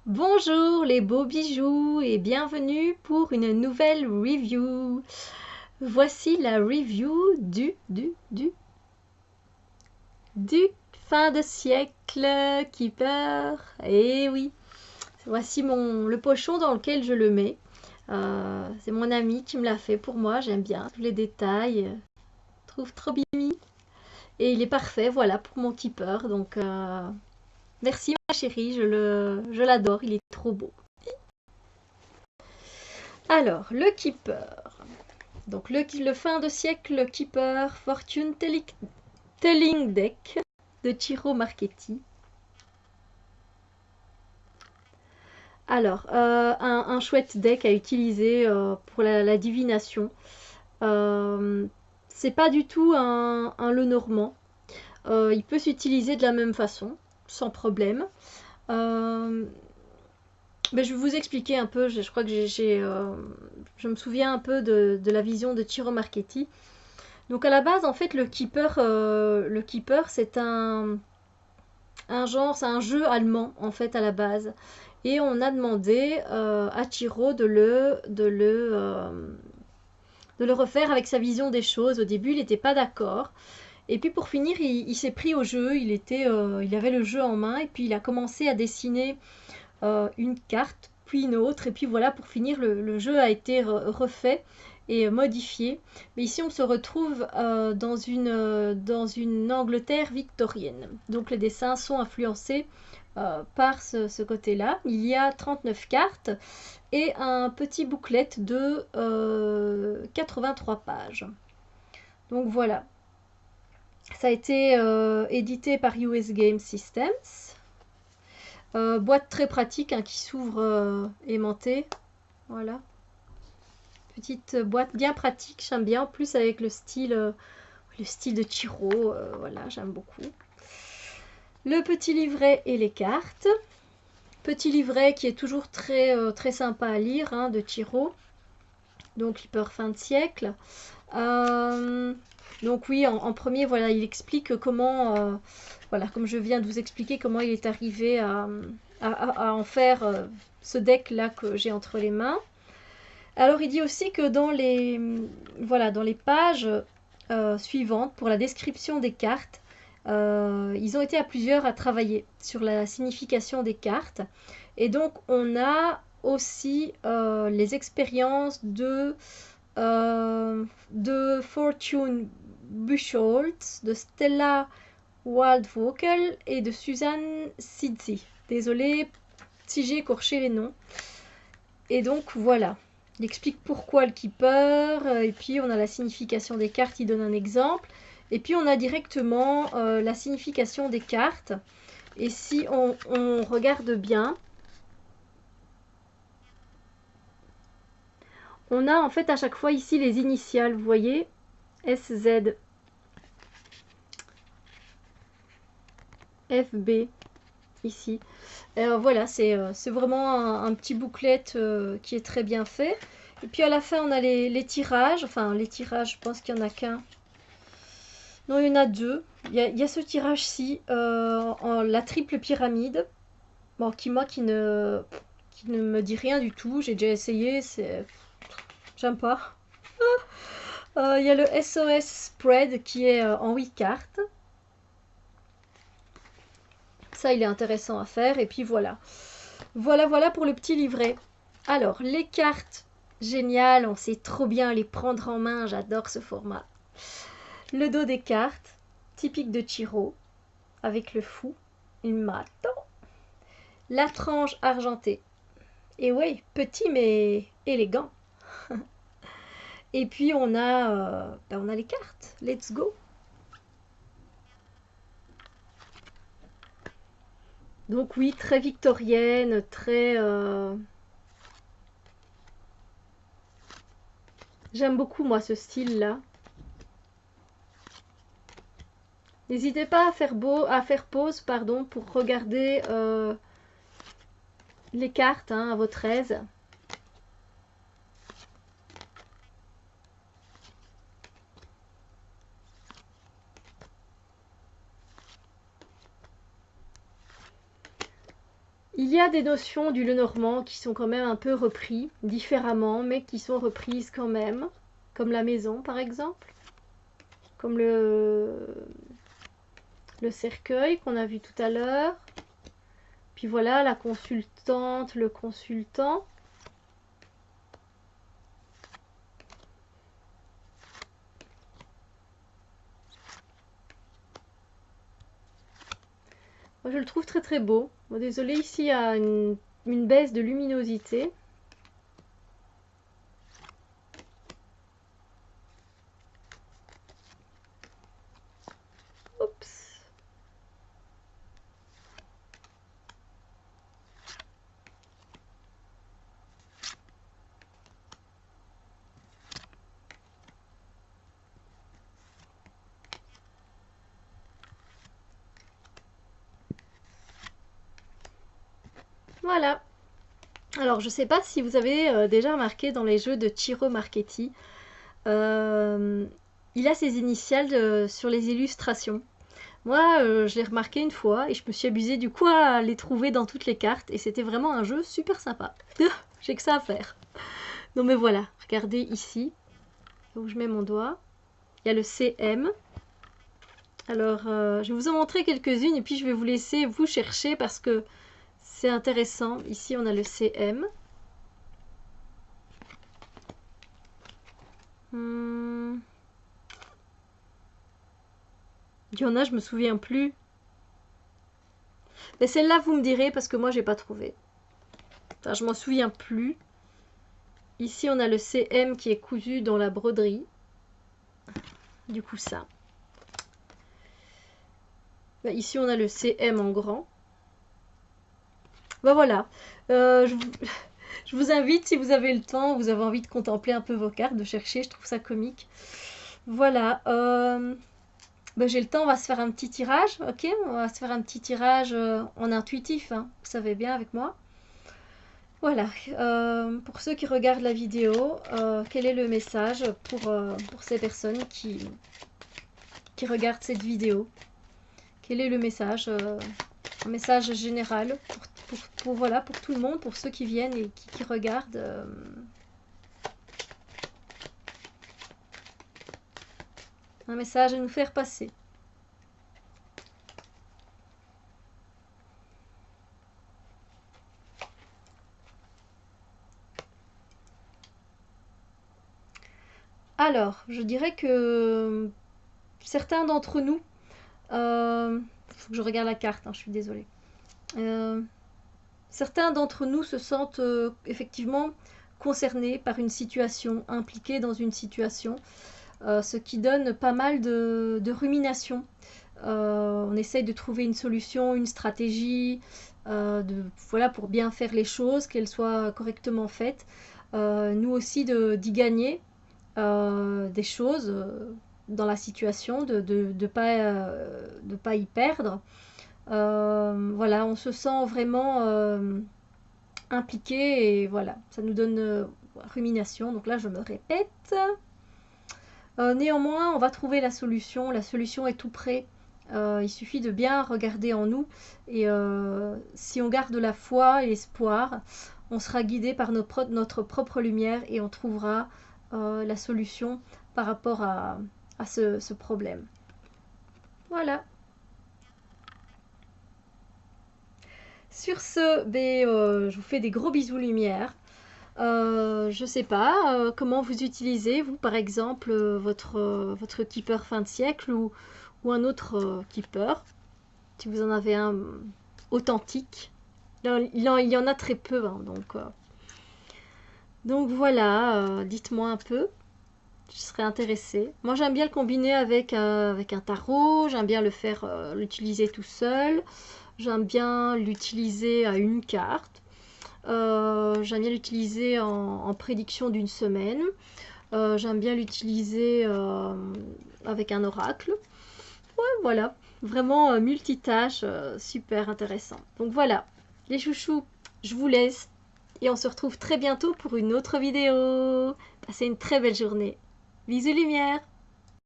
Bonjour les beaux bijoux et bienvenue pour une nouvelle review. Voici la review du fin de siècle Keeper. Et oui, voici le pochon dans lequel je le mets. C'est mon ami qui me l'a fait pour moi, j'aime bien tous les détails. Je trouve trop mimi. Et il est parfait, voilà, pour mon Keeper. Donc, merci ma chérie, je l'adore, il est trop beau. Alors, le Keeper. Donc le fin de siècle Keeper Fortune Telling Deck de Ciro Marchetti. Alors, un chouette deck à utiliser pour la divination. Euh, c'est pas du tout un Lenormand. Il peut s'utiliser de la même façon, sans problème. Euh, mais je vais vous expliquer un peu, je crois que je me souviens un peu de la vision de Ciro Marchetti. Donc à la base, en fait, le Keeper, c'est un genre, c'est un jeu allemand en fait à la base. Et on a demandé à Chiro de le refaire avec sa vision des choses. Au début, il n'était pas d'accord. Et puis pour finir, il s'est pris au jeu. Il avait le jeu en main et puis il a commencé à dessiner une carte, puis une autre, et puis voilà, pour finir, le jeu a été refait et modifié. Mais ici, on se retrouve dans une Angleterre victorienne. Donc les dessins sont influencés par ce côté-là. Il y a 39 cartes et un petit booklet de 83 pages. Donc voilà. Ça a été édité par US Game Systems. Boîte très pratique hein, qui s'ouvre aimantée. Voilà. Petite boîte bien pratique, j'aime bien. En plus avec le style de Chiro, voilà, j'aime beaucoup. Le petit livret et les cartes. Petit livret qui est toujours très sympa à lire hein, de Chiro. Donc Clipper fin de siècle. Donc oui, en premier, voilà, il explique comment, voilà, comme je viens de vous expliquer, comment il est arrivé à en faire ce deck-là que j'ai entre les mains. Alors il dit aussi que voilà, dans les pages suivantes, pour la description des cartes, ils ont été à plusieurs à travailler sur la signification des cartes. Et donc on a aussi les expériences Fortune Buchholz, de Stella Waldvogel et de Suzanne Sidzi. Désolée si j'ai écorché les noms. Et donc voilà, il explique pourquoi le keeper, et puis on a la signification des cartes, il donne un exemple, et puis on a directement la signification des cartes. Et si on regarde bien, on a en fait à chaque fois ici les initiales, vous voyez, SZ, FB, ici. Voilà, c'est vraiment un petit booklet qui est très bien fait. Et puis à la fin, on a les tirages. Enfin, les tirages, je pense qu'il n'y en a qu'un. Non, il y en a deux. Il y a ce tirage-ci, en la triple pyramide. Bon, qui ne me dit rien du tout. J'ai déjà essayé, j'aime pas. Il y a le SOS Spread qui est en 8 cartes. Ça, il est intéressant à faire. Et puis voilà. Voilà pour le petit livret. Alors, les cartes, génial, on sait trop bien les prendre en main, j'adore ce format. Le dos des cartes, typique de Chiro, avec le fou, il m'attend. La tranche argentée. Et oui, petit mais élégant. Et puis on a les cartes. Let's go. Donc oui, très victorienne, j'aime beaucoup moi ce style-là. N'hésitez pas à faire pause pardon, pour regarder les cartes hein, à votre aise. Il y a des notions du Lenormand qui sont quand même un peu repris différemment, mais qui sont reprises quand même, comme la maison par exemple, comme le cercueil qu'on a vu tout à l'heure. Puis voilà, la consultante, le consultant. Moi, je le trouve très très beau. Bon, désolé, ici il y a une baisse de luminosité. Oups. Voilà. Alors, je ne sais pas si vous avez déjà remarqué dans les jeux de Ciro Marchetti, euh, il a ses initiales sur les illustrations. Moi, je l'ai remarqué une fois et je me suis amusée du coup à les trouver dans toutes les cartes et c'était vraiment un jeu super sympa. J'ai que ça à faire. Non mais voilà, regardez ici, où je mets mon doigt, il y a le CM. Alors, je vais vous en montrer quelques-unes et puis je vais vous laisser vous chercher parce que c'est intéressant. Ici, on a le CM. Il y en a, je me souviens plus. Mais celle-là, vous me direz parce que moi, j'ai pas trouvé. Enfin, je m'en souviens plus. Ici, on a le CM qui est cousu dans la broderie. Du coup, ça. Bah, ici, on a le CM en grand. Bah voilà. Je vous invite, si vous avez le temps, vous avez envie de contempler un peu vos cartes, de chercher, je trouve ça comique. Voilà. Bah, j'ai le temps, on va se faire un petit tirage, ok? On va se faire un petit tirage en intuitif, hein, vous savez bien avec moi. Voilà. Pour ceux qui regardent la vidéo, quel est le message pour ces personnes qui regardent cette vidéo? Quel est le message? Un message général voilà, pour tout le monde, pour ceux qui viennent et qui regardent. Un message à nous faire passer. Alors, je dirais que certains d'entre nous, faut que je regarde la carte, hein, je suis désolée. Certains d'entre nous se sentent effectivement concernés par une situation, impliqués dans une situation, ce qui donne pas mal de rumination. On essaye de trouver une solution, une stratégie, voilà, pour bien faire les choses, qu'elles soient correctement faites. Nous aussi d'y gagner des choses dans la situation, de pas y perdre. Voilà, on se sent vraiment impliqué et voilà, ça nous donne rumination. Donc là, je me répète. Néanmoins, on va trouver la solution. La solution est tout près. Il suffit de bien regarder en nous et si on garde la foi et l'espoir, on sera guidé par notre propre lumière et on trouvera la solution par rapport à ce problème. Voilà. Sur ce, je vous fais des gros bisous lumière. Je sais pas comment vous utilisez, vous par exemple, votre keeper fin de siècle ou un autre keeper, si vous en avez un authentique. Il y en a très peu, hein, donc voilà, dites-moi un peu, je serais intéressée. Moi j'aime bien le combiner avec un tarot, j'aime bien l'utiliser tout seul, j'aime bien l'utiliser à une carte. J'aime bien l'utiliser en prédiction d'une semaine. J'aime bien l'utiliser avec un oracle. Ouais, voilà. Vraiment multitâche, super intéressant. Donc voilà, les chouchous, je vous laisse. Et on se retrouve très bientôt pour une autre vidéo. Passez une très belle journée. Bisous lumière.